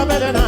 Africa,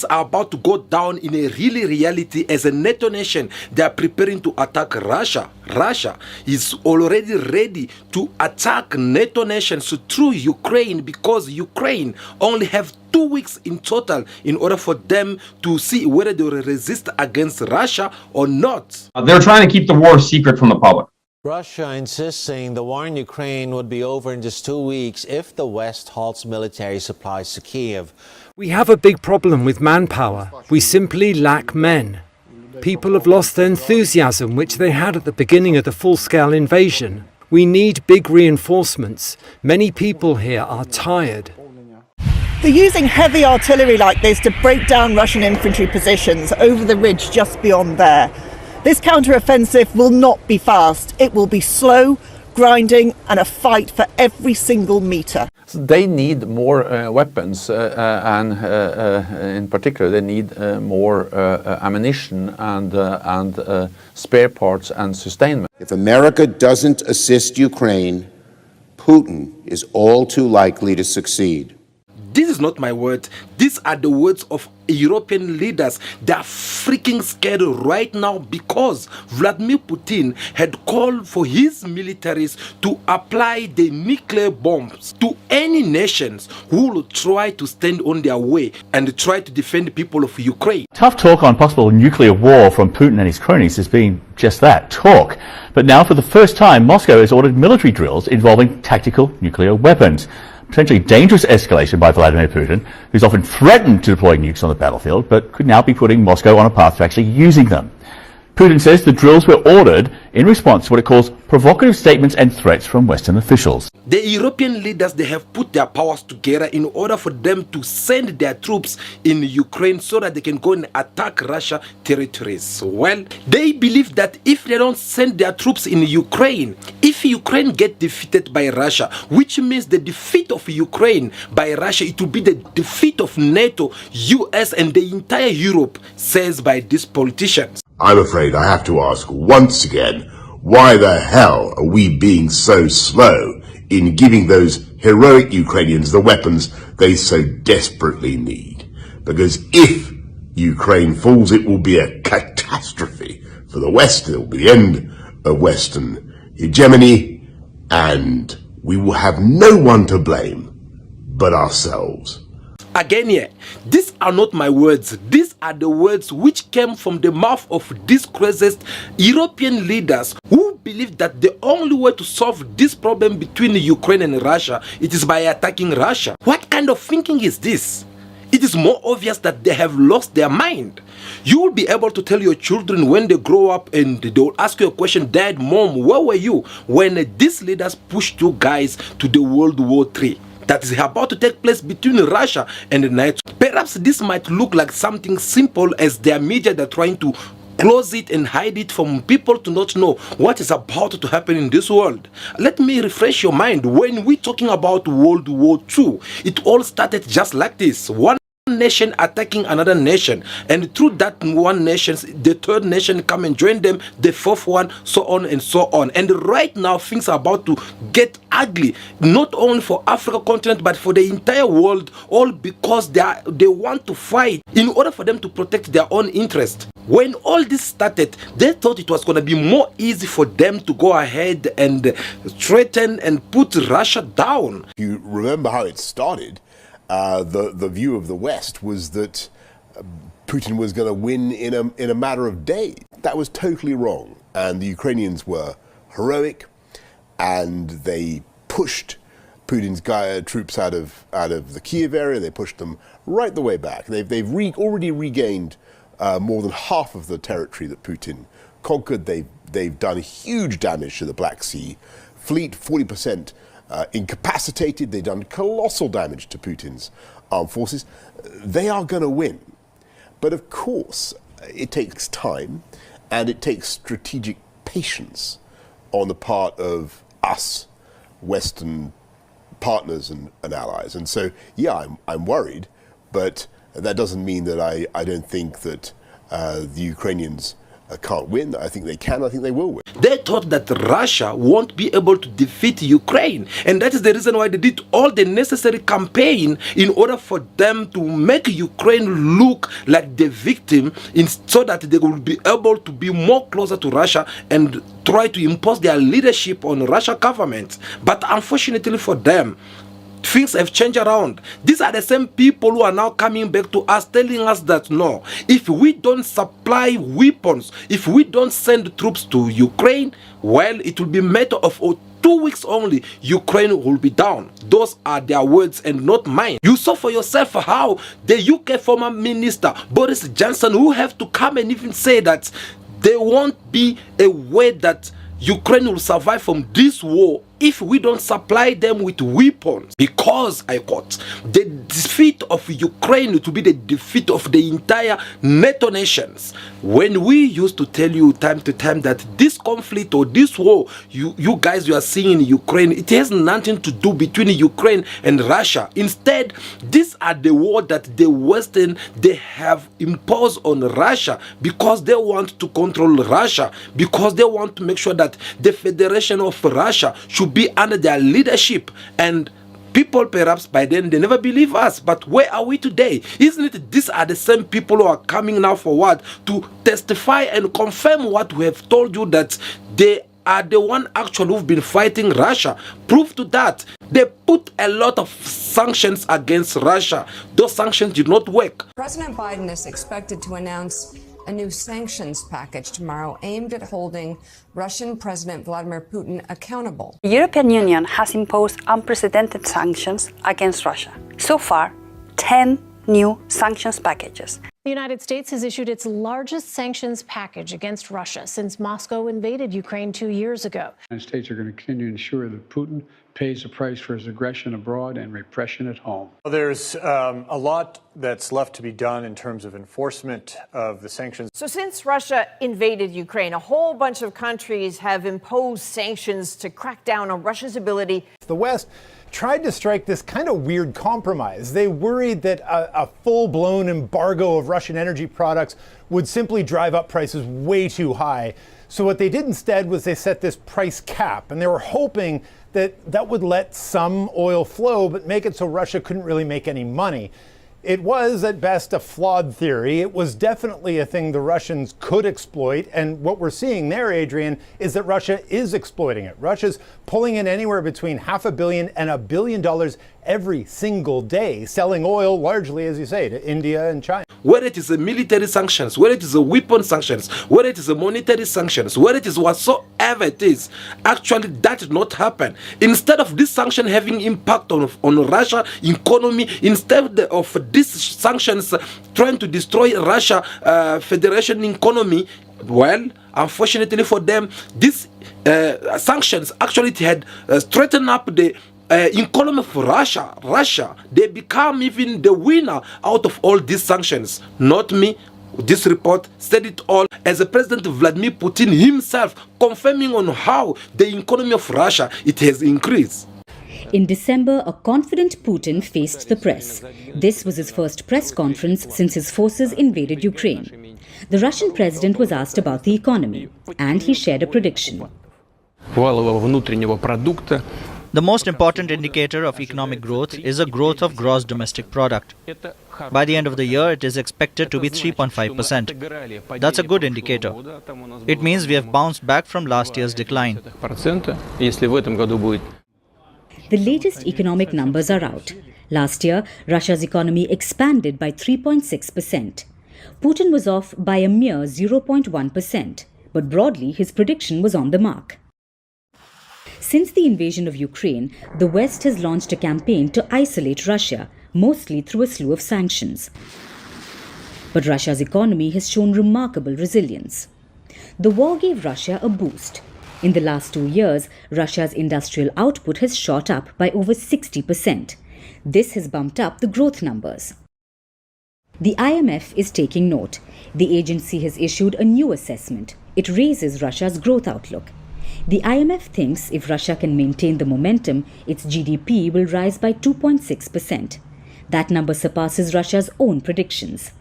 things are about to go down in a reality. As a NATO nation, they are preparing to attack Russia. Russia is already ready to attack NATO nations through Ukraine, because Ukraine only have 2 weeks in total in order for them to see whether they will resist against Russia or not. They're trying to keep the war secret from the public. Russia insisting the war in Ukraine would be over in just 2 weeks if the West halts military supplies to Kiev. We have a big problem with manpower. We simply lack men. People have lost the enthusiasm which they had at the beginning of the full-scale invasion. We need big reinforcements. Many people here are tired. They're using heavy artillery like this to break down Russian infantry positions over the ridge just beyond there. This counter-offensive will not be fast. It will be slow, grinding, and a fight for every single metre. They need more weapons, and in particular they need more ammunition and spare parts and sustainment. If America doesn't assist Ukraine, Putin is all too likely to succeed. This is not my word. These are the words of European leaders. They are freaking scared right now because Vladimir Putin had called for his militaries to apply the nuclear bombs to any nations who will try to stand on their way and try to defend the people of Ukraine. Tough talk on possible nuclear war from Putin and his cronies has been just that, talk. But now for the first time, Moscow has ordered military drills involving tactical nuclear weapons. Potentially dangerous escalation by Vladimir Putin, who's often threatened to deploy nukes on the battlefield, but could now be putting Moscow on a path to actually using them. Putin says the drills were ordered in response to what it calls provocative statements and threats from Western officials. The European leaders, they have put their powers together in order for them to send their troops in Ukraine so that they can go and attack Russia territories. Well, they believe that if they don't send their troops in Ukraine, if Ukraine get defeated by Russia, which means the defeat of Ukraine by Russia, it will be the defeat of NATO, US, and the entire Europe, says by these politicians. I'm afraid I have to ask once again, why the hell are we being so slow in giving those heroic Ukrainians the weapons they so desperately need? Because if Ukraine falls, it will be a catastrophe for the West. It will be the end of Western hegemony, and we will have no one to blame but ourselves. Again here, these are not my words. These are the words which came from the mouth of these craziest European leaders who believe that the only way to solve this problem between Ukraine and Russia, it is by attacking Russia. What kind of thinking is this? It is more obvious that they have lost their mind. You will be able to tell your children when they grow up and they will ask you a question, Dad, Mom, where were you when these leaders pushed you guys to the World War III? That is about to take place between Russia and NATO. Perhaps this might look like something simple as their media, they're trying to close it and hide it from people to not know what is about to happen in this world. Let me refresh your mind. When we're talking about World War II, it all started just like this. One nation attacking another nation, and through that one nation, the third nation come and join them, the fourth one, so on and so on. And right now things are about to get ugly, not only for Africa continent but for the entire world, all because they want to fight in order for them to protect their own interest. When all this started, they thought it was going to be more easy for them to go ahead and threaten and put Russia down. You remember how it started. The view of the West was that Putin was going to win in a matter of days. That was totally wrong. And the Ukrainians were heroic, and they pushed Putin's troops out of the Kiev area. They pushed them right the way back. They've already regained more than half of the territory that Putin conquered. They've done huge damage to the Black Sea Fleet, 40%. Incapacitated. They've done colossal damage to Putin's armed forces. They are going to win. But of course, it takes time and it takes strategic patience on the part of us, Western partners and allies. And so, yeah, I'm worried, but that doesn't mean that I don't think that the Ukrainians can't win. I think they can. I think they will win. They thought that Russia won't be able to defeat Ukraine. And that is the reason why they did all the necessary campaign in order for them to make Ukraine look like the victim so that they will be able to be more closer to Russia and try to impose their leadership on Russia government. But unfortunately for them, things have changed around. These are the same people who are now coming back to us, telling us that no, if we don't supply weapons, if we don't send troops to Ukraine, well, it will be a matter of 2 weeks only, Ukraine will be down. Those are their words and not mine. You saw for yourself how the UK former minister Boris Johnson, who have to come and even say that there won't be a way that Ukraine will survive from this war if we don't supply them with weapons, because I quote, the defeat of Ukraine to be the defeat of the entire NATO nations. When we used to tell you time to time that this conflict or this war you guys you are seeing in Ukraine, it has nothing to do between Ukraine and Russia. Instead, these are the war that the Western they have imposed on Russia because they want to control Russia, because they want to make sure that the Federation of Russia should be under their leadership. And people perhaps by then they never believe us, but where are we today? Isn't it these are the same people who are coming now forward to testify and confirm what we have told you, that they are the one actually who've been fighting Russia? Proof to that, they put a lot of sanctions against Russia. Those sanctions did not work. President Biden is expected to announce a new sanctions package tomorrow aimed at holding Russian President Vladimir Putin accountable. The European Union has imposed unprecedented sanctions against Russia. So far, 10 new sanctions packages. The United States has issued its largest sanctions package against Russia since Moscow invaded Ukraine 2 years ago. The United States are going to continue to ensure that Putin pays the price for his aggression abroad and repression at home. Well, there's a lot that's left to be done in terms of enforcement of the sanctions. So since Russia invaded Ukraine, a whole bunch of countries have imposed sanctions to crack down on Russia's ability. The West tried to strike this kind of weird compromise. They worried that a full-blown embargo of Russian energy products would simply drive up prices way too high. So what they did instead was they set this price cap, and they were hoping that that would let some oil flow, but make it so Russia couldn't really make any money. It was, at best, a flawed theory. It was definitely a thing the Russians could exploit. And what we're seeing there, Adrian, is that Russia is exploiting it. Russia's pulling in anywhere between $500 million and $1 billion every single day, selling oil largely, as you say, to India and China. Whether it is a military sanctions, whether it is a weapon sanctions, whether it is a monetary sanctions, whether it is whatsoever it is, actually that did not happen. Instead of this sanction having impact on Russia economy, instead of these sanctions trying to destroy Russia Federation economy, well, unfortunately for them, these sanctions actually had straightened up the economy of Russia. They become even the winner out of all these sanctions. Not me. This report said it all, as the President Vladimir Putin himself confirming on how the economy of Russia it has increased. In December, a confident Putin faced the press. This was his first press conference since his forces invaded Ukraine. The Russian president was asked about the economy, and he shared a prediction. The most important indicator of economic growth is the growth of gross domestic product. By the end of the year, it is expected to be 3.5%. That's a good indicator. It means we have bounced back from last year's decline. The latest economic numbers are out. Last year, Russia's economy expanded by 3.6%. Putin was off by a mere 0.1%, but broadly his prediction was on the mark. Since the invasion of Ukraine, the West has launched a campaign to isolate Russia, mostly through a slew of sanctions. But Russia's economy has shown remarkable resilience. The war gave Russia a boost. In the last 2 years, Russia's industrial output has shot up by over 60%. This has bumped up the growth numbers. The IMF is taking note. The agency has issued a new assessment. It raises Russia's growth outlook. The IMF thinks if Russia can maintain the momentum, its GDP will rise by 2.6%. That number surpasses Russia's own predictions.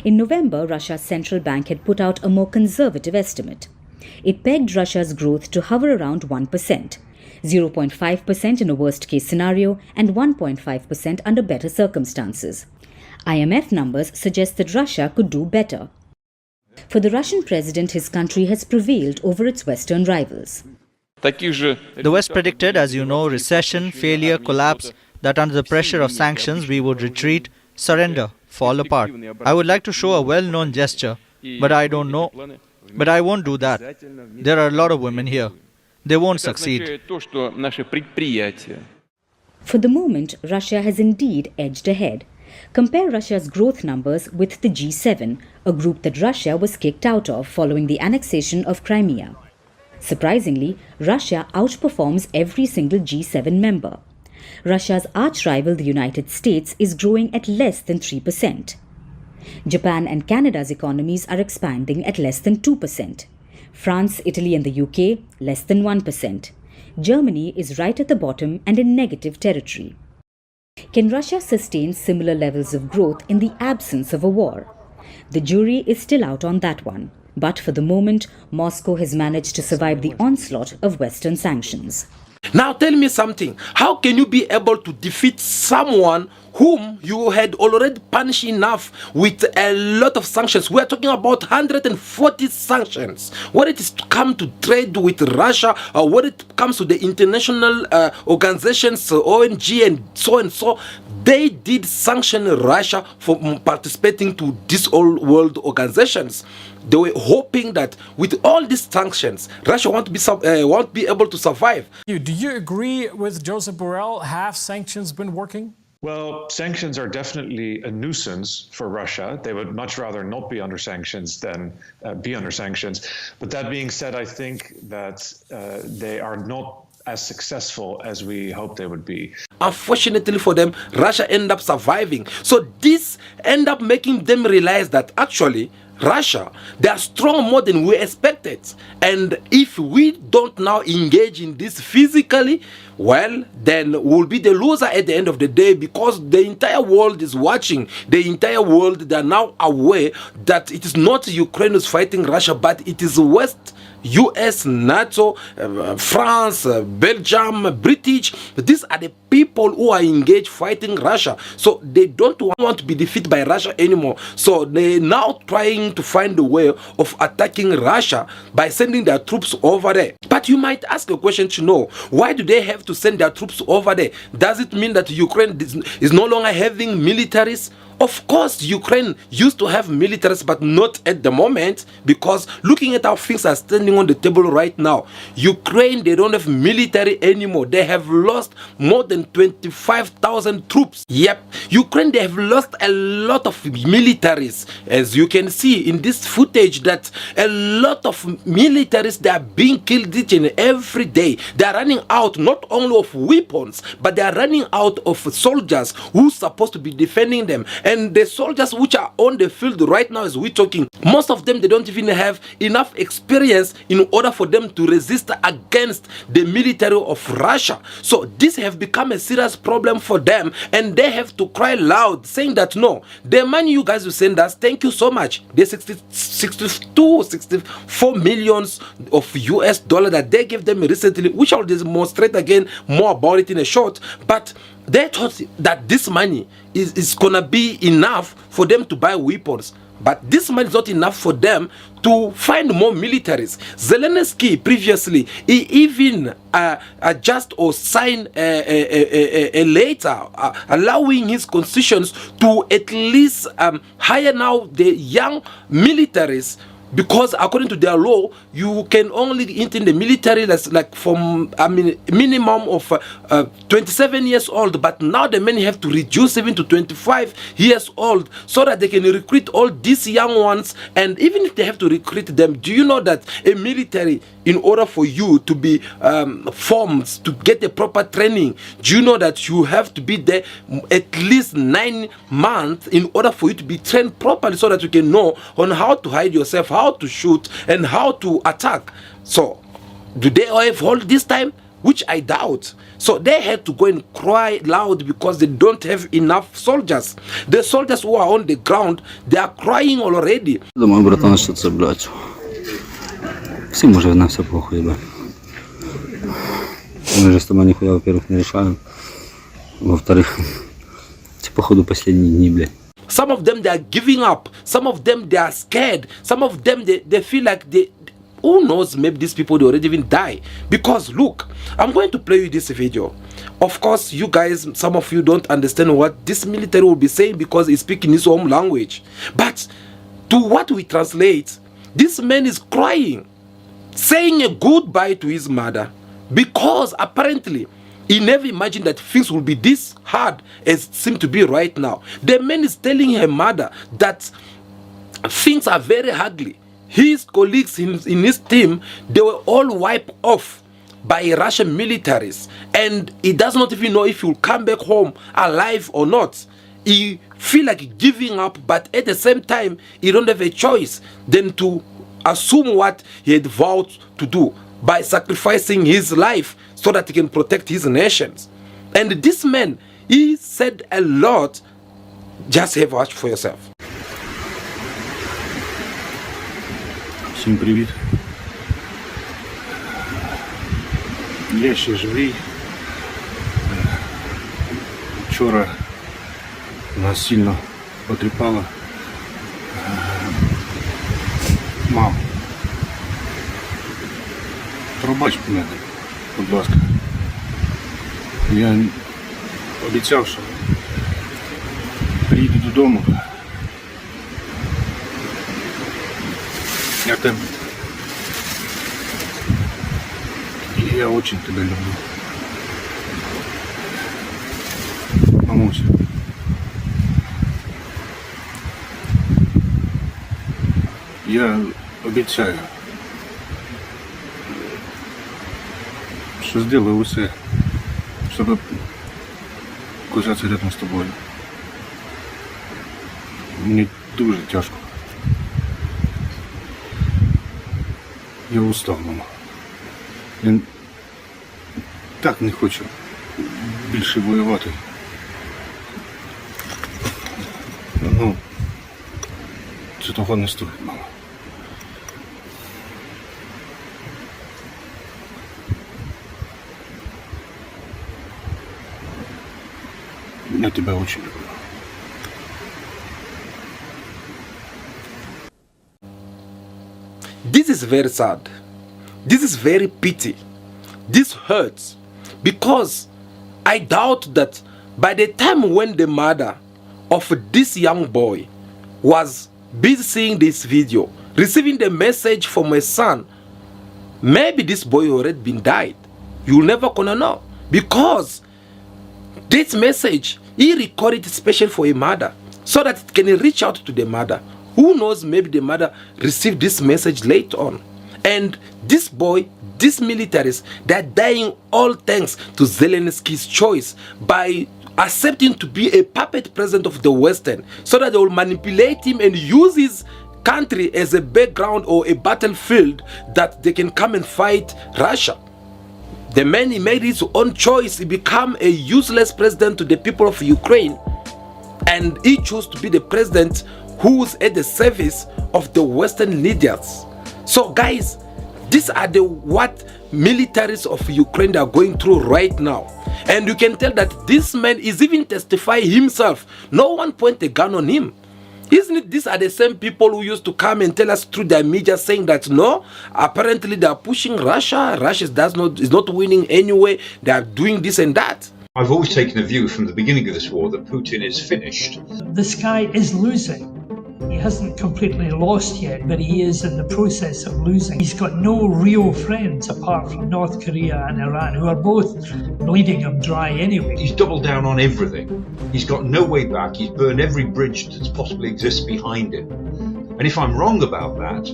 In November, Russia's central bank had put out a more conservative estimate. It pegged Russia's growth to hover around 1%, 0.5% in a worst-case scenario and 1.5% under better circumstances. IMF numbers suggest that Russia could do better. For the Russian president, his country has prevailed over its Western rivals. The West predicted, as you know, recession, failure, collapse, that under the pressure of sanctions we would retreat, surrender, fall apart. I would like to show a well-known gesture, but I don't know. But I won't do that. There are a lot of women here. They won't succeed. For the moment, Russia has indeed edged ahead. Compare Russia's growth numbers with the G7, a group that Russia was kicked out of following the annexation of Crimea. Surprisingly, Russia outperforms every single G7 member. Russia's arch-rival, the United States, is growing at less than 3%. Japan and Canada's economies are expanding at less than 2%. France, Italy and the UK, less than 1%. Germany is right at the bottom and in negative territory. Can Russia sustain similar levels of growth in the absence of a war? The jury is still out on that one. But for the moment, Moscow has managed to survive the onslaught of Western sanctions. Now tell me something. How can you be able to defeat someone whom you had already punished enough with a lot of sanctions? We are talking about 140 sanctions. When it is to come to trade with Russia, or when it comes to the international organizations, ONG and so, they did sanction Russia for participating to these all world organizations. They were hoping that with all these sanctions, Russia won't be able to survive. Do you agree with Joseph Borrell? Have sanctions been working? Well, sanctions are definitely a nuisance for Russia. They would much rather not be under sanctions than be under sanctions. But that being said, I think that they are not as successful as we hoped they would be. Unfortunately for them, Russia ended up surviving. So this ended up making them realize that actually Russia, they are strong more than we expected. And if we don't now engage in this physically, well, then we'll be the loser at the end of the day, because the entire world is watching. The entire world, they are now aware that it is not Ukraine who's fighting Russia, but it is West, US, NATO, France, Belgium, British. These are the people who are engaged fighting Russia. So they don't want to be defeated by Russia anymore. So they're now trying to find a way of attacking Russia by sending their troops over there. But you might ask a question to know, why do they have to send their troops over there? Does it mean that Ukraine is no longer having militaries? Of course, Ukraine used to have militaries, but not at the moment, because looking at how things are standing on the table right now, Ukraine, they don't have military anymore. They have lost more than 25,000 troops. Yep, Ukraine, they have lost a lot of militaries. As you can see in this footage, that a lot of militaries, they are being killed each and every day. They are running out not only of weapons, but they are running out of soldiers who's supposed to be defending them. And the soldiers which are on the field right now as we're talking, most of them, they don't even have enough experience in order for them to resist against the military of Russia. So this have become a serious problem for them, and they have to cry loud, saying that no, the money you guys will send us, thank you so much. The 64 millions of US dollar that they gave them recently, which I'll demonstrate again more about it in a short, but they thought that this money is gonna be enough for them to buy weapons. But this money is not enough for them to find more militaries. Zelensky previously, he even adjust or sign a letter allowing his constitutions to at least hire now the young militaries, because according to their law, you can only enter in the military like from minimum of 27 years old, but now the men have to reduce even to 25 years old so that they can recruit all these young ones. And even if they have to recruit them, do you know that a military, in order for you to be formed, to get the proper training, do you know that you have to be there at least 9 months in order for you to be trained properly, so that you can know on how to hide yourself, how to shoot, and how to attack? So do they have all this time? which I doubt. So they had to go and cry loud because they don't have enough soldiers. The soldiers who are on the ground, they are crying already. Думаю, братан, що це, блядь. Всім може на все похуй, блядь. Мы же с тобой нихуя, во-первых, не решаем. Во-вторых, это походу последние дни, блядь. Some of them, they are giving up. Some of them, they are scared. Some of them, they feel like who knows, maybe these people, they already even die. Because look, I'm going to play you this video. Of course, you guys, some of you don't understand what this military will be saying because he's speaking his own language. But to what we translate, this man is crying, saying a goodbye to his mother. Because apparently, he never imagined that things will be this hard as it seems to be right now. The man is telling her mother that things are very ugly. His colleagues in his team, they were all wiped off by Russian militaries. And he does not even know if he will come back home alive or not. He feel like giving up, but at the same time, he don't have a choice than to assume what he had vowed to do by sacrificing his life so that he can protect his nations. And this man, he said a lot. Just have a watch for yourself. Всім привіт. Я ще живий. Вчора нас сильно потріпало. Мам, пробач мене, будь ласка. Я обіцяв, що приїду додому. Я тебе... Я очень тебя люблю. Мамуся. Я обіцяю, що зроблю усе, щоб оказатися рядом з тобою. Мені дуже тяжко. Я устав, мама. Я так не хочу більше воювати. Ну, це того не стоїть, мама. Я тебя очень люблю. This is very sad. This is very pity. This hurts because I doubt that by the time when the mother of this young boy was busy seeing this video, receiving the message from my son, maybe this boy already been died. You'll never gonna know because this message he recorded special for a mother so that it can reach out to the mother. Who knows, maybe the mother received this message later on. And this boy, these militaries, they're dying all thanks to Zelensky's choice by accepting to be a puppet president of the Western so that they will manipulate him and use his country as a background or a battlefield that they can come and fight Russia. The man, he made his own choice. He became a useless president to the people of Ukraine. And he chose to be the president who's at the service of the Western leaders. So guys, these are what militaries of Ukraine are going through right now. And you can tell that this man is even testifying himself. No one point a gun on him. Isn't it? These are the same people who used to come and tell us through their media saying that no, apparently they are pushing Russia. Russia is not winning anyway. They are doing this and that. I've always taken a view from the beginning of this war that Putin is finished. This guy is losing. He hasn't completely lost yet, but he is in the process of losing. He's got no real friends apart from North Korea and Iran, who are both bleeding him dry anyway. He's doubled down on everything. He's got no way back. He's burned every bridge that possibly exists behind him. And if I'm wrong about that,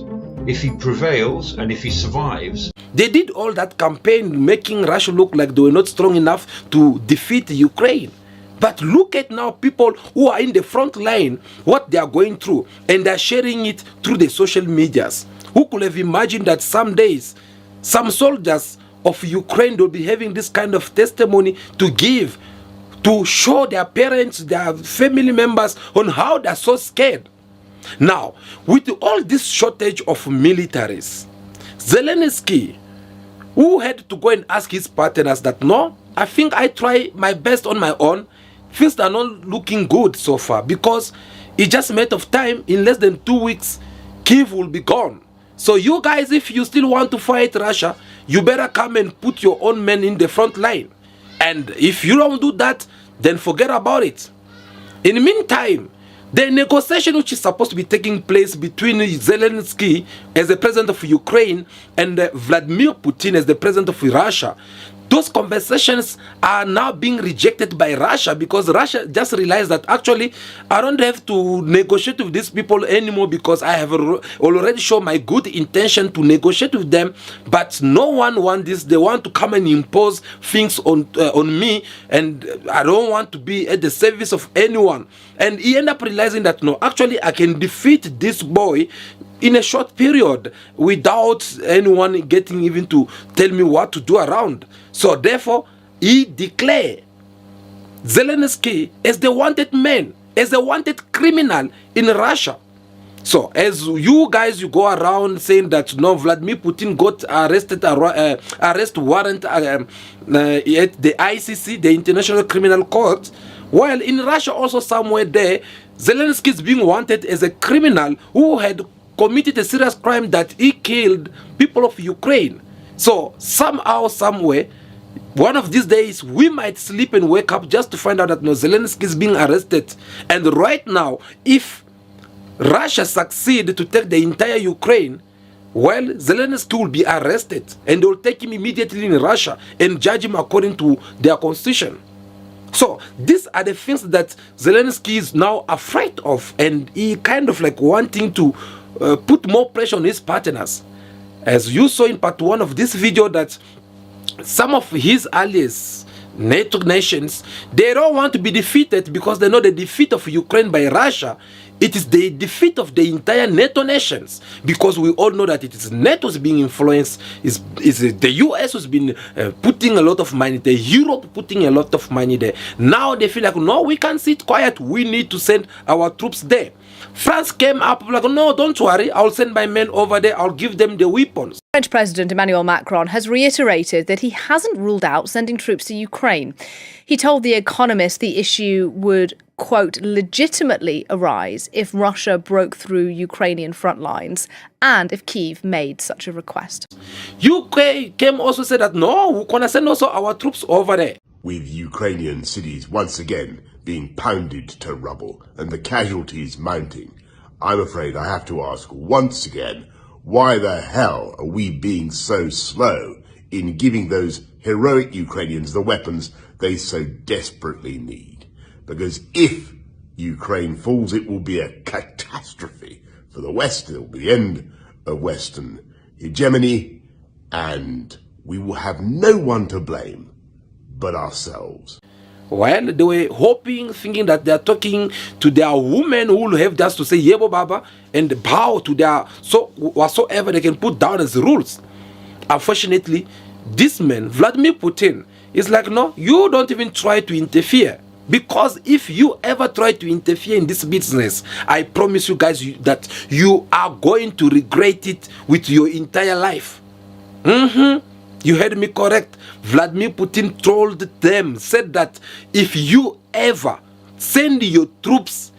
if he prevails and if he survives... They did all that campaign making Russia look like they were not strong enough to defeat Ukraine. But look at now people who are in the front line, what they are going through, and they're sharing it through the social medias. Who could have imagined that some days, some soldiers of Ukraine, they'll be having this kind of testimony to give, to show their parents, their family members on how they're so scared. Now, with all this shortage of militaries, Zelensky, who had to go and ask his partners that, no, I think I try my best on my own, things are not looking good so far, because it's just a matter of time. In less than 2 weeks, Kyiv will be gone. So you guys, if you still want to fight Russia, you better come and put your own men in the front line. And if you don't do that, then forget about it. In the meantime, the negotiation which is supposed to be taking place between Zelensky as the president of Ukraine and Vladimir Putin as the president of Russia, those conversations are now being rejected by Russia, because Russia just realized that actually I don't have to negotiate with these people anymore, because I have already shown my good intention to negotiate with them, but no one wants this. They want to come and impose things on me, and I don't want to be at the service of anyone. And he ended up realizing that, no, actually I can defeat this boy in a short period without anyone getting even to tell me what to do around. So therefore, he declared Zelensky as the wanted man, as the wanted criminal in Russia. So as you guys, you go around saying that, no, Vladimir Putin got arrest warrant at the ICC, the International Criminal Court, while in Russia also somewhere there, Zelensky is being wanted as a criminal who had committed a serious crime, that he killed people of Ukraine. So somehow, somewhere, one of these days, we might sleep and wake up just to find out that, no, Zelensky is being arrested. And right now, if Russia succeeds to take the entire Ukraine, well, Zelensky will be arrested, and they will take him immediately in Russia and judge him according to their constitution. So these are the things that Zelensky is now afraid of, and he kind of like wanting to put more pressure on his partners. As you saw in part 1 of this video, that some of his allies, NATO nations, they don't want to be defeated, because they know the defeat of Ukraine by Russia, it is the defeat of the entire NATO nations, because we all know that it is NATO's being influenced, is the US who's been putting a lot of money there, Europe putting a lot of money there. Now they feel like, no, we can't sit quiet, we need to send our troops there. France came up like, no, don't worry, I'll send my men over there, I'll give them the weapons. French President Emmanuel Macron has reiterated that he hasn't ruled out sending troops to Ukraine. He told The Economist the issue would, quote, legitimately arise if Russia broke through Ukrainian front lines and if Kyiv made such a request. UK came also said that, no, we're going to send also our troops over there. With Ukrainian cities once again being pounded to rubble and the casualties mounting, I'm afraid I have to ask once again, why the hell are we being so slow in giving those heroic Ukrainians the weapons they so desperately need? Because if Ukraine falls, it will be a catastrophe for the West. It will be the end of Western hegemony, and we will have no one to blame but ourselves. Well, they were hoping, thinking that they are talking to their women who will have just to say Yebo Baba and bow to their whatsoever they can put down as rules. Unfortunately, this man, Vladimir Putin, is like, no, you don't even try to interfere. Because if you ever try to interfere in this business, I promise you guys that you are going to regret it with your entire life. You heard me correct. Vladimir Putin told them, said that if you ever send your troops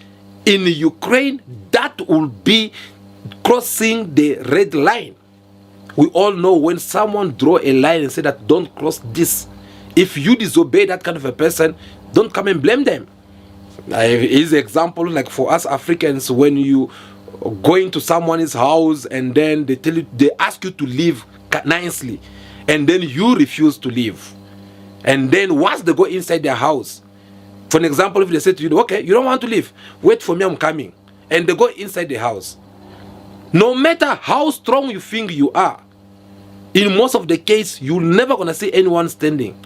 in Ukraine, that will be crossing the red line. We all know when someone draw a line and say that don't cross this, if you disobey that kind of a person, don't come and blame them. Is example like for us Africans, when you go into someone's house and then they tell you, they ask you to leave nicely, and then you refuse to leave, and then once they go inside their house, for an example, if they say to you, okay, you don't want to leave, wait for me, I'm coming, and they go inside the house, no matter how strong you think you are, in most of the case you're never gonna see anyone standing.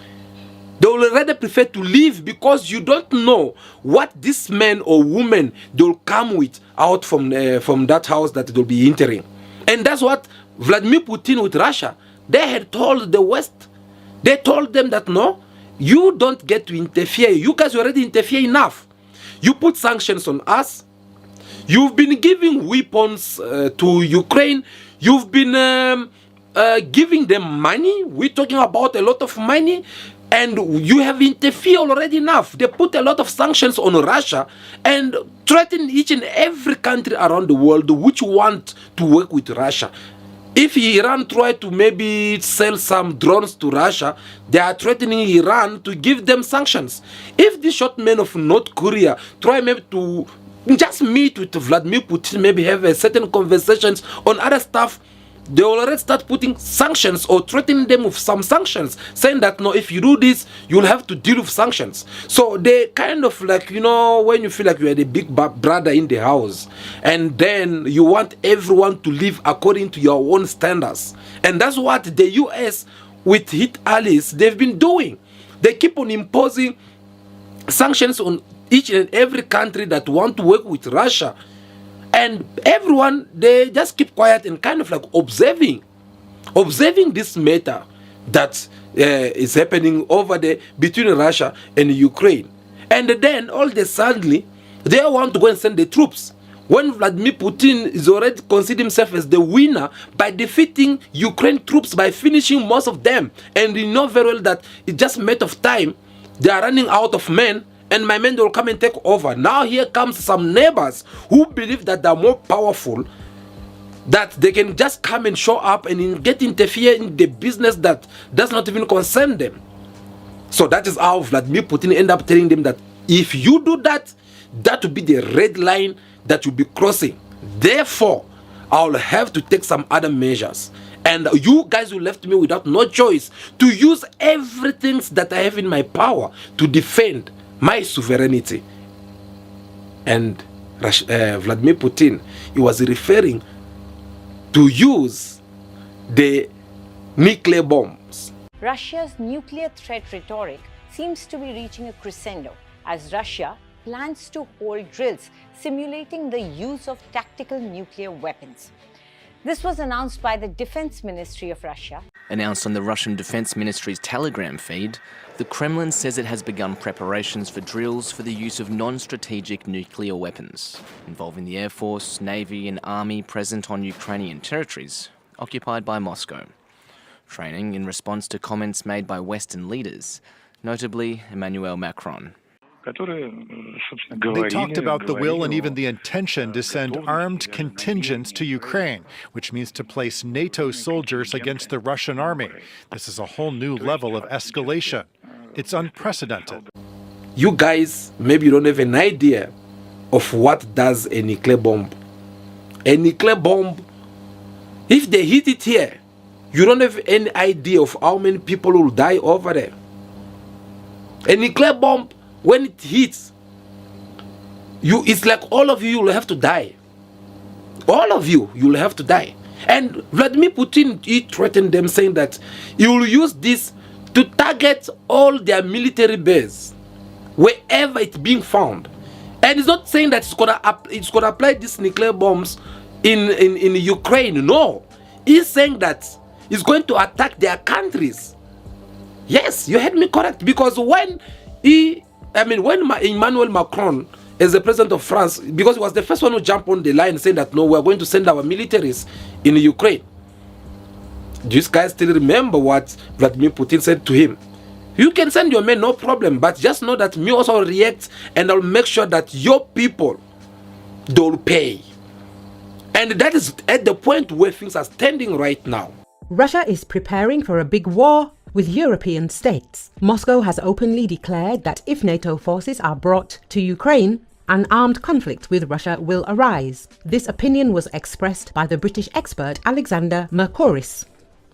They will rather prefer to leave, because you don't know what this man or woman they'll come with out from that house that they'll be entering. And that's what Vladimir Putin with Russia, they had told the West, they told them that no, you don't get to interfere. You guys already interfere enough. You put sanctions on us. You've been giving weapons to Ukraine. You've been giving them money. We're talking about a lot of money. And you have interfered already enough. They put a lot of sanctions on Russia and threaten each and every country around the world which want to work with Russia. If Iran try to maybe sell some drones to Russia, they are threatening Iran to give them sanctions. If the short men of North Korea try maybe to just meet with Vladimir Putin, maybe have a certain conversations on other stuff, they already start putting sanctions or threatening them with some sanctions, saying that no, if you do this, you'll have to deal with sanctions. So they kind of like, you know, when you feel like you are the big brother in the house, and then you want everyone to live according to your own standards. And that's what the US with its allies, they've been doing. They keep on imposing sanctions on each and every country that want to work with Russia. And everyone, they just keep quiet and kind of like observing this matter that is happening over there between Russia and Ukraine. And then all of a sudden, they want to go and send the troops. When Vladimir Putin is already considered himself as the winner by defeating Ukraine troops, by finishing most of them. And you know very well that it's just a matter of time. They are running out of men. And my men will come and take over. Now here comes some neighbors who believe that they're more powerful, that they can just come and show up and get interfere in the business that does not even concern them. So that is how Vladimir Putin ended up telling them that if you do that, that will be the red line that you'll be crossing. Therefore, I'll have to take some other measures. And you guys will left me without no choice to use everything that I have in my power to defend my sovereignty. And Vladimir Putin, he was referring to use the nuclear bombs. Russia's nuclear threat rhetoric seems to be reaching a crescendo as Russia plans to hold drills simulating the use of tactical nuclear weapons. This was announced by the Defense Ministry of Russia. Announced on the Russian Defense Ministry's Telegram feed, the Kremlin says it has begun preparations for drills for the use of non-strategic nuclear weapons, involving the Air Force, Navy and Army present on Ukrainian territories occupied by Moscow. Training in response to comments made by Western leaders, notably Emmanuel Macron. They talked about the will and even the intention to send armed contingents to Ukraine, which means to place NATO soldiers against the Russian army. This is a whole new level of escalation. It's unprecedented. You guys, maybe you don't have an idea of what does a nuclear bomb. A nuclear bomb, if they hit it here, you don't have any idea of how many people will die over there. A nuclear bomb, when it hits, it's like all of you will have to die. All of you will have to die. And Vladimir Putin, he threatened them saying that he will use this to target all their military bases, wherever it's being found. And it's not saying that it's gonna apply these nuclear bombs in Ukraine. No. He's saying that it's going to attack their countries. Yes, you heard me correct. Because when Emmanuel Macron, as the president of France, because he was the first one who jumped on the line saying that no, we're going to send our militaries in Ukraine. Do you guys still remember what Vladimir Putin said to him? You can send your men, no problem, but just know that me also react and I'll make sure that your people don't pay. And that is at the point where things are standing right now. Russia is preparing for a big war with European states. Moscow has openly declared that if NATO forces are brought to Ukraine, an armed conflict with Russia will arise. This opinion was expressed by the British expert Alexander Mercouris.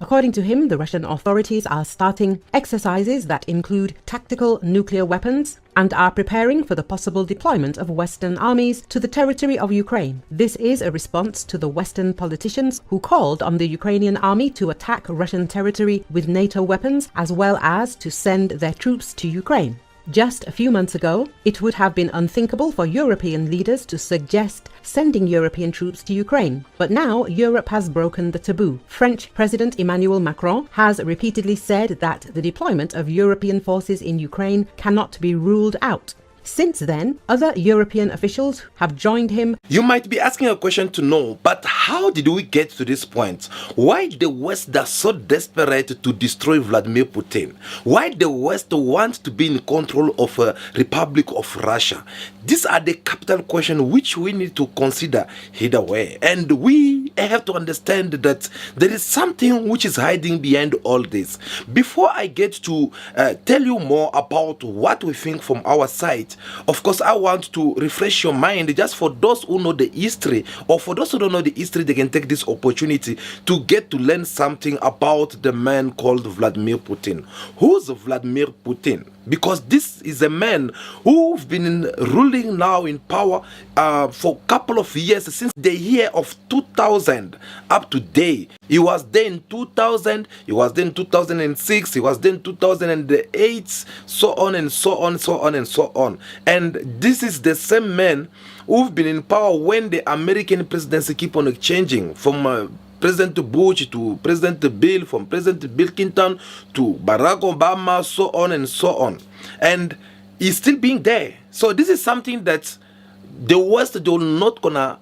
According to him, the Russian authorities are starting exercises that include tactical nuclear weapons and are preparing for the possible deployment of Western armies to the territory of Ukraine. This is a response to the Western politicians who called on the Ukrainian army to attack Russian territory with NATO weapons as well as to send their troops to Ukraine. Just a few months ago, it would have been unthinkable for European leaders to suggest sending European troops to Ukraine. But now Europe has broken the taboo. French President Emmanuel Macron has repeatedly said that the deployment of European forces in Ukraine cannot be ruled out. Since then, other European officials have joined him. You might be asking a question to know, but how did we get to this point? Why the West is so desperate to destroy Vladimir Putin? Why the West wants to be in control of a Republic of Russia? These are the capital questions which we need to consider either way. And we have to understand that there is something which is hiding behind all this. Before I get to tell you more about what we think from our side, of course, I want to refresh your mind just for those who know the history, or for those who don't know the history, they can take this opportunity to get to learn something about the man called Vladimir Putin. Who's Vladimir Putin? Because this is a man who's been ruling now in power for a couple of years, since the year of 2000 up to date. He was there in 2000, he was there in 2006, he was there in 2008, so on and so on, so on and so on. And this is the same man who've been in power when the American presidency keep on changing from President Bush to President Bill, from President Bill Clinton to Barack Obama, so on and so on. And he's still being there. So this is something that the West, they're not gonna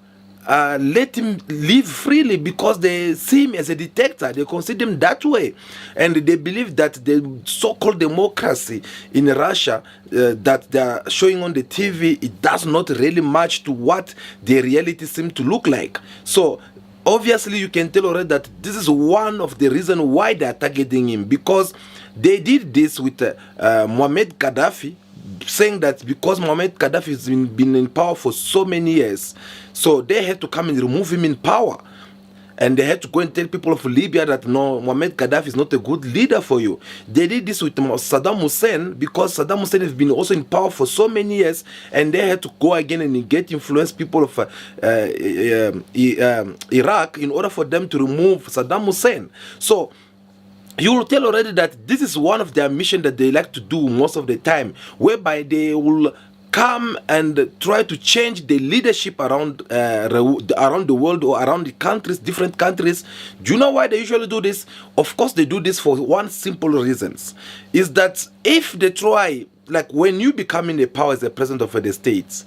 let him live freely, because they see him as a dictator. They consider him that way, and they believe that the so-called democracy in Russia that they are showing on the TV, it does not really match to what the reality seems to look like. So obviously you can tell already that this is one of the reasons why they are targeting him, because they did this with Muammar Gaddafi, saying that because Muammar Gaddafi has been in power for so many years, so they had to come and remove him in power. And they had to go and tell people of Libya that no, Muammar Gaddafi is not a good leader for you. They did this with Saddam Hussein, because Saddam Hussein has been also in power for so many years, and they had to go again and get influence people of Iraq in order for them to remove Saddam Hussein. So you will tell already that this is one of their missions that they like to do most of the time, whereby they will come and try to change the leadership around the world, or around the countries, different countries. Do you know why they usually do this? Of course, they do this for one simple reason, is that if they try, like when you become in the power as the president of the states,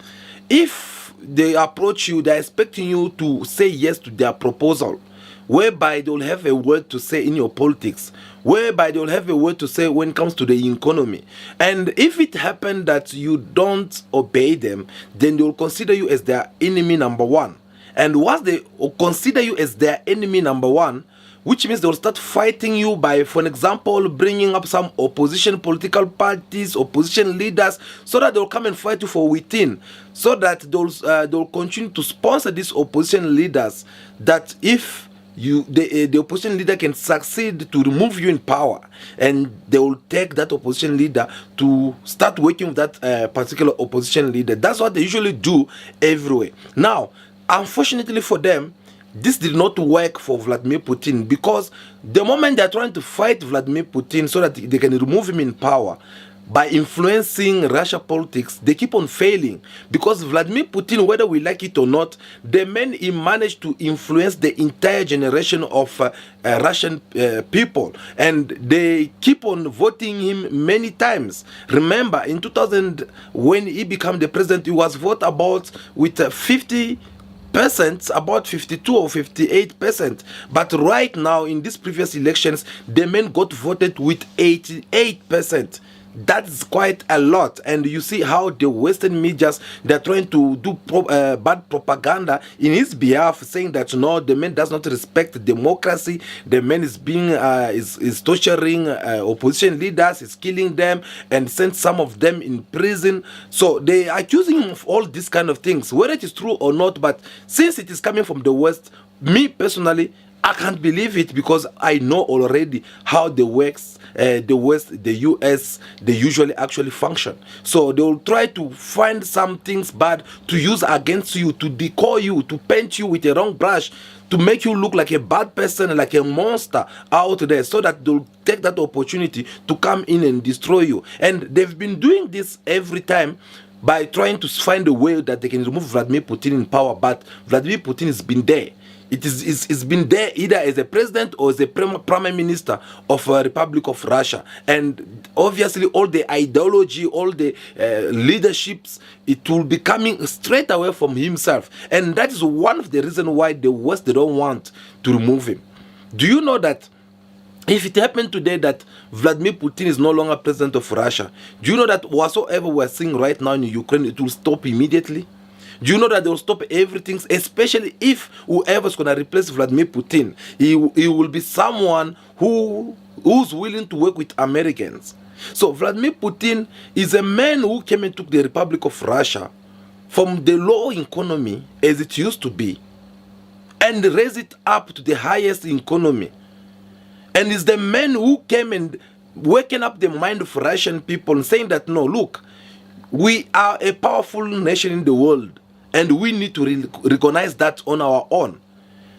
if they approach you, they're expecting you to say yes to their proposal, whereby they'll have a word to say in your politics, whereby they'll have a word to say when it comes to the economy. And if it happens that you don't obey them, then they'll consider you as their enemy number one. And once they consider you as their enemy number one, which means they'll start fighting you by, for example, bringing up some opposition political parties, opposition leaders, so that they'll come and fight you for within, so that they'll continue to sponsor these opposition leaders, that if the opposition leader can succeed to remove you in power, and they will take that opposition leader to start working with that particular opposition leader. That's what they usually do everywhere. Now, unfortunately for them, this did not work for Vladimir Putin, because the moment they're trying to fight Vladimir Putin so that they can remove him in power by influencing Russia politics, they keep on failing. Because Vladimir Putin, whether we like it or not, the man, he managed to influence the entire generation of Russian people, and they keep on voting him many times. Remember, in 2000, when he became the president, he was voted about with 50%, about 52 or 58%. But right now, in these previous elections, the man got voted with 88%. That's quite a lot. And you see how the Western medias, they're trying to do bad propaganda in his behalf, saying that no, the man does not respect democracy, the man is being is torturing opposition leaders, is killing them, and sent some of them in prison. So they are accusing him of all these kind of things, whether it is true or not. But since it is coming from the West, me personally, I can't believe it, because I know already how the West, the US, they usually actually function. So they will try to find some things bad to use against you, to decoy you, to paint you with a wrong brush, to make you look like a bad person, like a monster out there, so that they'll take that opportunity to come in and destroy you. And they've been doing this every time by trying to find a way that they can remove Vladimir Putin in power. But Vladimir Putin has been there. It's been there either as a president or as a prime minister of a Republic of Russia. And obviously all the ideology, all the leaderships, it will be coming straight away from himself. And that is one of the reasons why the West, they don't want to remove him. Do you know that if it happened today that Vladimir Putin is no longer president of Russia, do you know that whatsoever we're seeing right now in Ukraine, it will stop immediately? Do you know that they will stop everything, especially if whoever's going to replace Vladimir Putin, he will be someone who's willing to work with Americans. So Vladimir Putin is a man who came and took the Republic of Russia from the low economy as it used to be and raised it up to the highest economy. And is the man who came and waking up the mind of Russian people and saying that, no, look, we are a powerful nation in the world. And we need to recognize that on our own.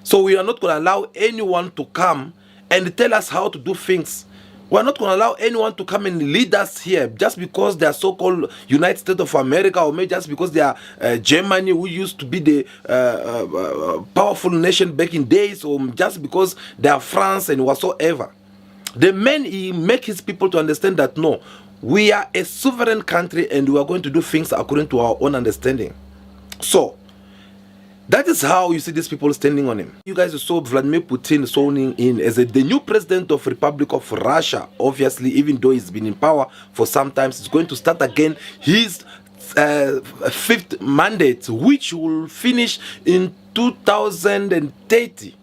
So we are not going to allow anyone to come and tell us how to do things. We are not going to allow anyone to come and lead us here just because they are so-called United States of America, or maybe just because they are Germany, who used to be the powerful nation back in days, or just because they are France and whatsoever. The man, he make his people to understand that, no, we are a sovereign country and we are going to do things according to our own understanding. So, that is how you see these people standing on him. You guys saw Vladimir Putin sworn in as the new president of Republic of Russia. Obviously, even though he's been in power for some time, he's going to start again his fifth mandate, which will finish in 2030.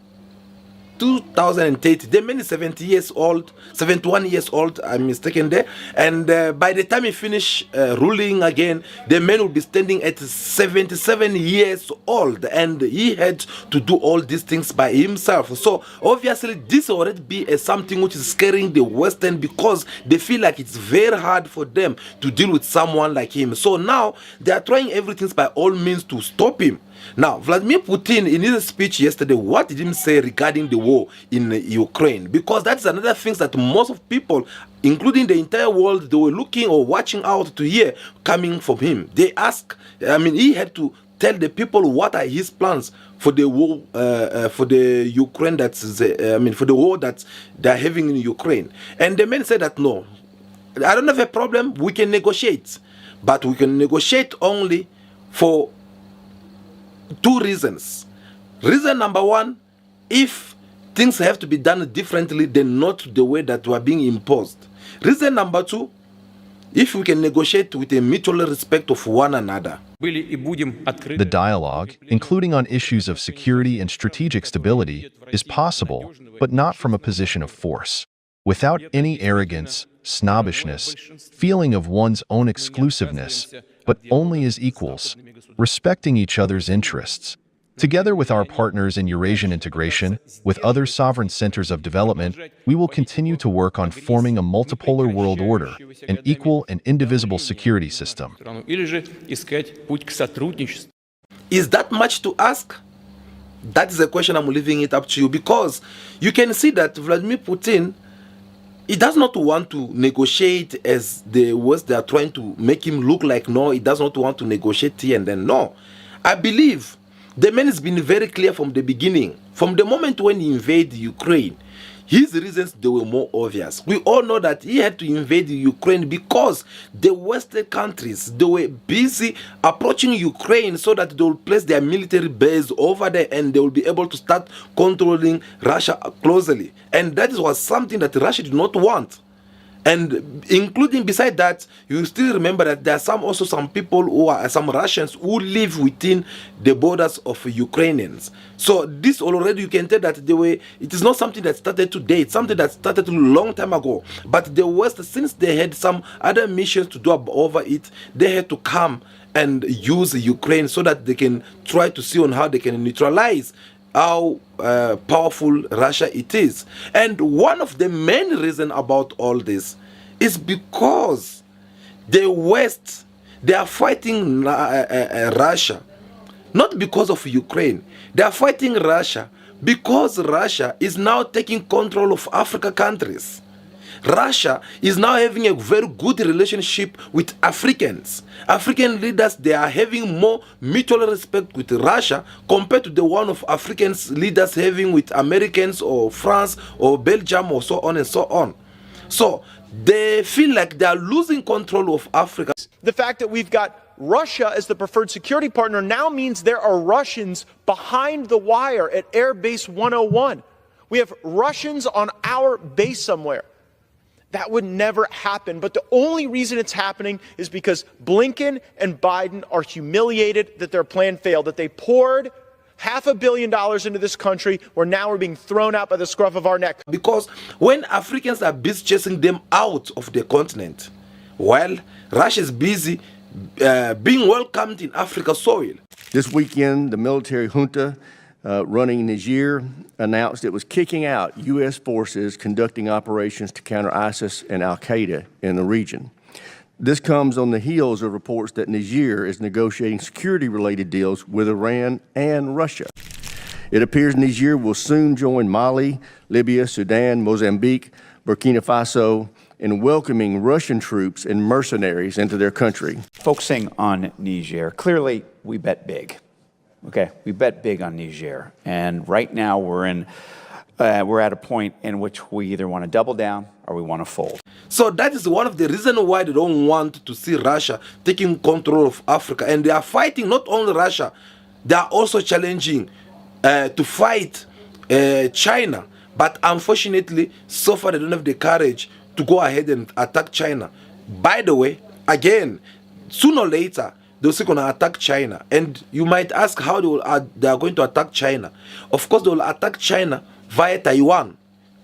2030. The man is 70 years old, 71 years old, I'm mistaken there. And by the time he finish ruling again, the man will be standing at 77 years old. And he had to do all these things by himself. So obviously this already be something which is scaring the Western, because they feel like it's very hard for them to deal with someone like him. So now they are trying everything by all means to stop him. Now, Vladimir Putin, in his speech yesterday, what did he say regarding the war in Ukraine? Because that's another thing that most of people, including the entire world, they were looking or watching out to hear coming from him. They ask, he had to tell the people what are his plans for the war, for the Ukraine for the war that they're having in Ukraine. And the man said that, no, I don't have a problem, we can negotiate. But we can negotiate only for two reasons. Reason number one, if things have to be done differently than not the way that were being imposed. Reason number two, if we can negotiate with a mutual respect of one another. The dialogue, including on issues of security and strategic stability, is possible, but not from a position of force. Without any arrogance, snobbishness, feeling of one's own exclusiveness, but only as equals, respecting each other's interests. Together with our partners in Eurasian integration, with other sovereign centers of development, we will continue to work on forming a multipolar world order, an equal and indivisible security system. Is that much to ask? That is a question I'm leaving it up to you, because you can see that Vladimir Putin, he does not want to negotiate as the West they are trying to make him look like. No, he does not want to negotiate here and then. No. I believe the man has been very clear from the beginning. From the moment when he invaded Ukraine, his reasons, they were more obvious. We all know that he had to invade Ukraine because the Western countries, they were busy approaching Ukraine so that they will place their military base over there and they will be able to start controlling Russia closely. And that was something that Russia did not want. And including beside that, you still remember that there are also some people who are some Russians who live within the borders of Ukrainians. So this already you can tell that it is not something that started today, it's something that started a long time ago. But the West, since they had some other missions to do over it, they had to come and use Ukraine so that they can try to see on how they can neutralize how powerful Russia it is. And one of the main reasons about all this is because the West, they are fighting Russia, not because of Ukraine. They are fighting Russia Because Russia is now taking control of Africa countries. Russia is now having a very good relationship with Africans. African leaders, they are having more mutual respect with Russia compared to the one of African leaders having with Americans or France or Belgium or so on and so on. So they feel like they are losing control of Africa. The fact that we've got Russia as the preferred security partner now means there are Russians behind the wire at Air Base 101. We have Russians on our base somewhere. That would never happen. But the only reason it's happening is because Blinken and Biden are humiliated that their plan failed, that they poured $500 million into this country where now we're being thrown out by the scruff of our neck. Because when Africans are busy chasing them out of the continent, well, Russia is busy being welcomed in Africa's soil. This weekend, the military junta running Niger announced it was kicking out U.S. forces conducting operations to counter ISIS and al-Qaeda in the region. This comes on the heels of reports that Niger is negotiating security-related deals with Iran and Russia. It appears Niger will soon join Mali, Libya, Sudan, Mozambique, Burkina Faso in welcoming Russian troops and mercenaries into their country. Focusing on Niger, clearly we bet big. Okay, we bet big on Niger, and right now we're at a point in which we either want to double down or we want to fold. So that is one of the reasons why they don't want to see Russia taking control of Africa, and they are fighting not only Russia, they are also challenging to fight China. But unfortunately, so far they don't have the courage to go ahead and attack China. By the way, again, sooner or later, they're also going to attack China. And you might ask how they are going to attack China. Of course, they will attack China via Taiwan.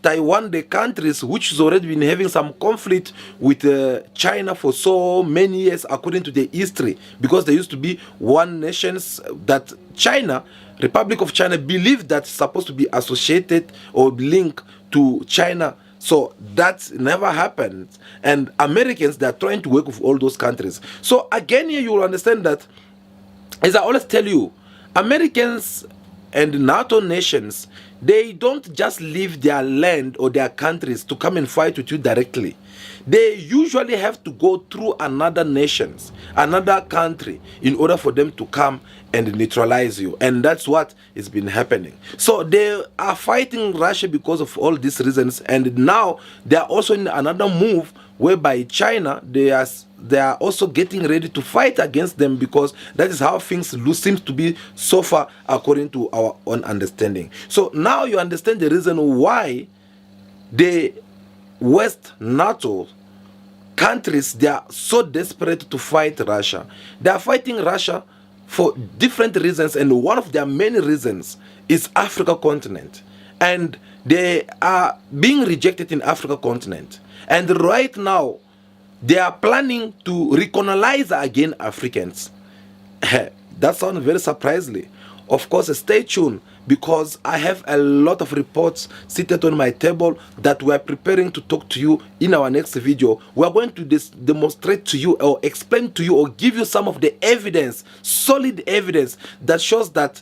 Taiwan, the countries which has already been having some conflict with China for so many years, according to the history, because there used to be one nation that China, Republic of China, believed that's supposed to be associated or linked to China. So that never happened. And Americans, they're trying to work with all those countries. So again, here you will understand that, as I always tell you, Americans and NATO nations, they don't just leave their land or their countries to come and fight with you directly. They usually have to go through another nations, another country, in order for them to come and neutralize you. And that's what has been happening. So they are fighting Russia because of all these reasons. And now they are also in another move whereby China, they are also getting ready to fight against them, because that is how things seems to be so far according to our own understanding. So now you understand the reason why the West NATO countries, they are so desperate to fight Russia. They are fighting Russia for different reasons, and one of their main reasons is Africa continent. And they are being rejected in Africa continent. And right now, they are planning to recolonize again Africans. That sounds very surprisingly. Of course, stay tuned, because I have a lot of reports seated on my table that we are preparing to talk to you in our next video. We are going to demonstrate to you or explain to you or give you some of the evidence, solid evidence that shows that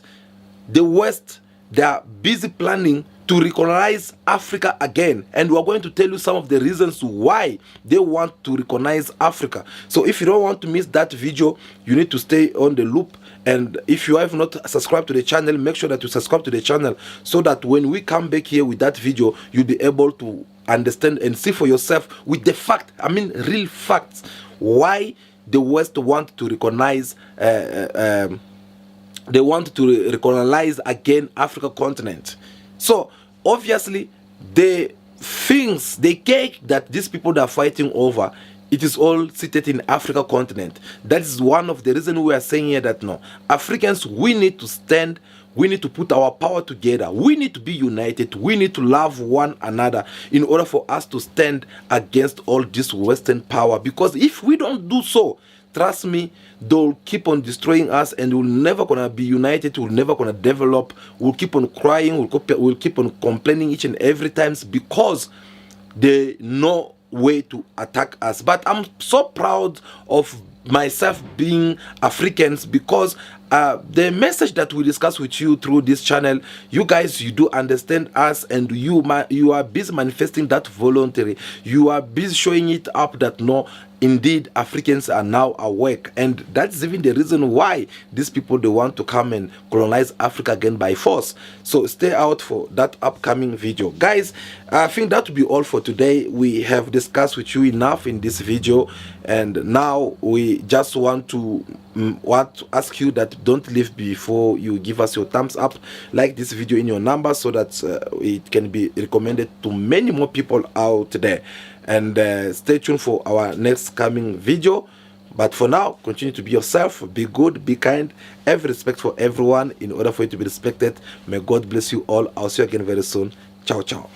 the West, they are busy planning to recolonize Africa again. And we're going to tell you some of the reasons why they want to recolonize Africa. So if you don't want to miss that video, you need to stay on the loop. And if you have not subscribed to the channel, make sure that you subscribe to the channel, so that when we come back here with that video, you'll be able to understand and see for yourself with the fact, I mean real facts, why the West want to recognize they want to recolonize again Africa continent. So obviously the things, the cake that these people are fighting over, it is all seated in Africa continent. That is one of the reasons we are saying here that no, Africans, we need to stand, we need to put our power together, we need to be united, we need to love one another in order for us to stand against all this Western power. Because if we don't do so, trust me, they'll keep on destroying us, and we're never gonna be united, we're never gonna develop, we'll keep on crying, we'll keep on complaining each and every time, because they know way to attack us. But I'm so proud of myself being Africans, because the message that we discuss with you through this channel, you guys, you do understand us, and you are busy manifesting that voluntary. You are busy showing it up that no, indeed Africans are now awake, and that's even the reason why these people, they want to come and colonize Africa again by force. So stay out for that upcoming video, guys. I think that will be all for today. We have discussed with you enough in this video, and now we just want to ask you that don't leave before you give us your thumbs up, like this video in your number, so that it can be recommended to many more people out there. And stay tuned for our next coming video. But for now, continue to be yourself, be good, be kind, have respect for everyone in order for you to be respected. May God bless you all. I'll see you again very soon. Ciao, ciao.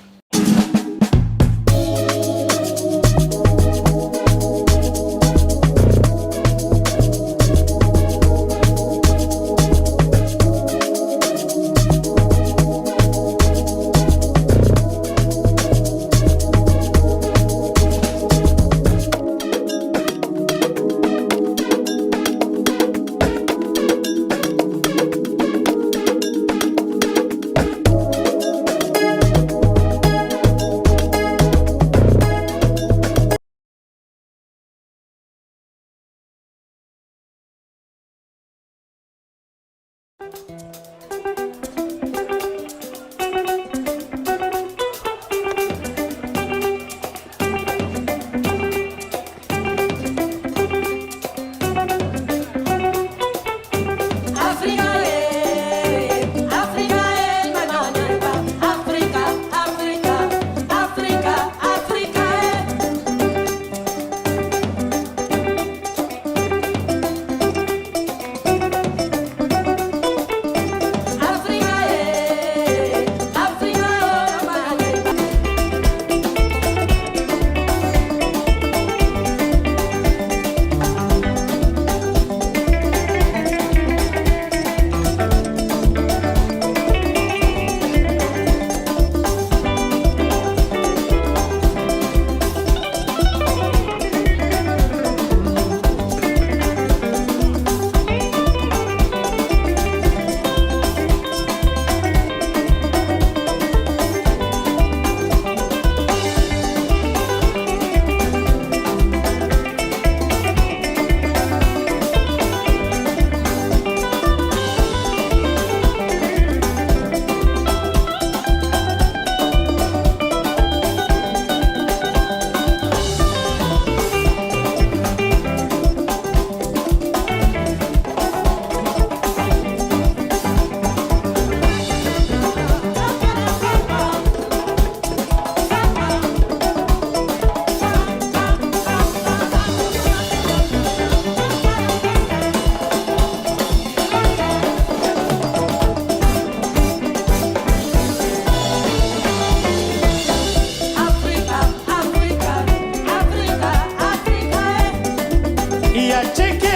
Yeah, take it.